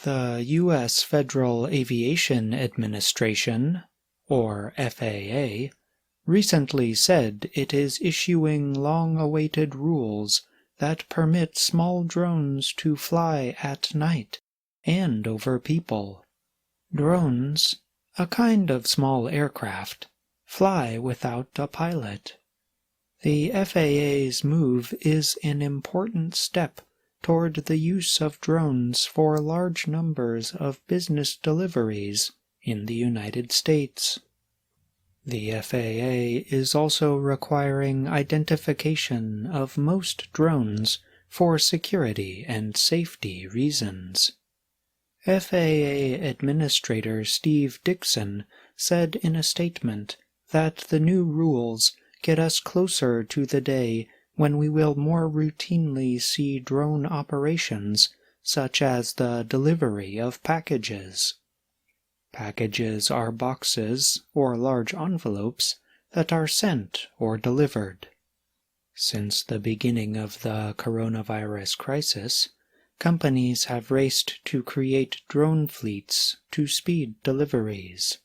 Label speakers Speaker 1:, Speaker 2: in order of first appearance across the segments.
Speaker 1: The U.S. Federal Aviation Administration, or FAA, recently said it is issuing long-awaited rules that permit small drones to fly at night and over people. Drones, a kind of small aircraft, fly without a pilot. The FAA's move is an important step toward the use of drones for large numbers of business deliveries in the United States. The FAA is also requiring identification of most drones for security and safety reasons. FAA Administrator Steve Dickson said in a statement that the new rules get us closer to the day when we will more routinely see drone operations such as the delivery of packages. Packages are boxes or large envelopes that are sent or delivered. Since the beginning of the coronavirus crisis, companies have raced to create drone fleets to speed deliveries.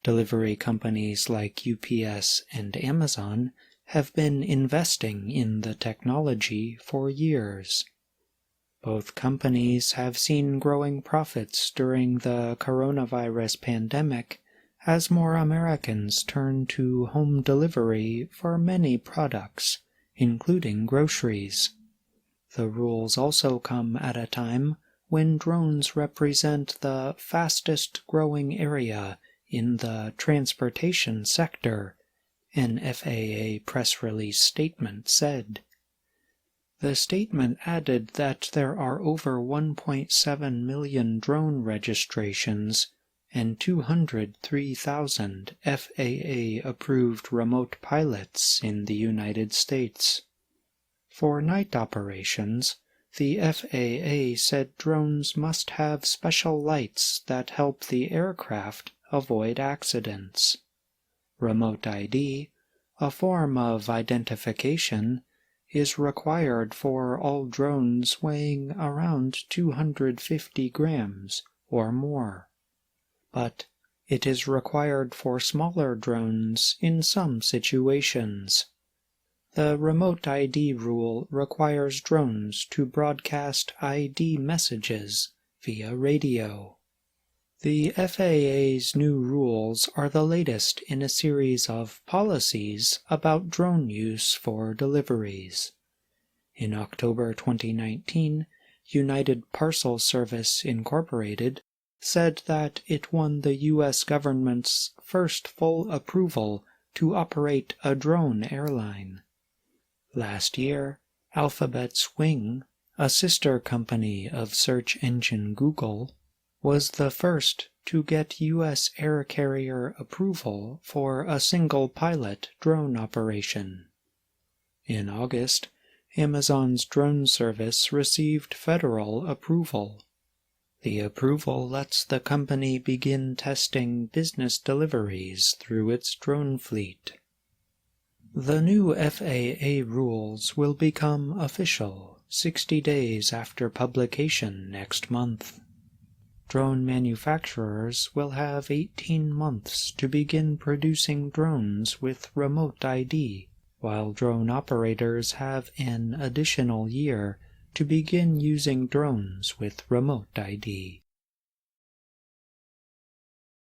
Speaker 1: Delivery companies like UPS and Amazon have been investing in the technology for years. Both companies have seen growing profits during the coronavirus pandemic as more Americans turn to home delivery for many products, including groceries. The rules also come at a time when drones represent the fastest-growing area in the transportation sector, an FAA Press Release Statement said. The statement added that there are over 1.7 million drone registrations and 203,000 FAA-approved remote pilots in the United States. For night operations, the FAA said drones must have special lights that help the aircraft avoid accidents. Remote ID, a form of identification, is required for all drones weighing around 250 grams or more. But it is required for smaller drones in some situations. The remote ID rule requires drones to broadcast ID messages via radio. The FAA's new rules are the latest in a series of policies about drone use for deliveries. In October 2019, United Parcel Service Incorporated said that it won the U.S. government's first full approval to operate a drone airline. Last year, Alphabet's Wing, a sister company of search engine Google, was the first to get U.S. air carrier approval for a single-pilot drone operation. In August, Amazon's drone service received federal approval. The approval lets the company begin testing business deliveries through its drone fleet. The new FAA rules will become official 60 days after publication next month. Drone manufacturers will have 18 months to begin producing drones with remote ID, while drone operators have an additional year to begin using drones with remote ID.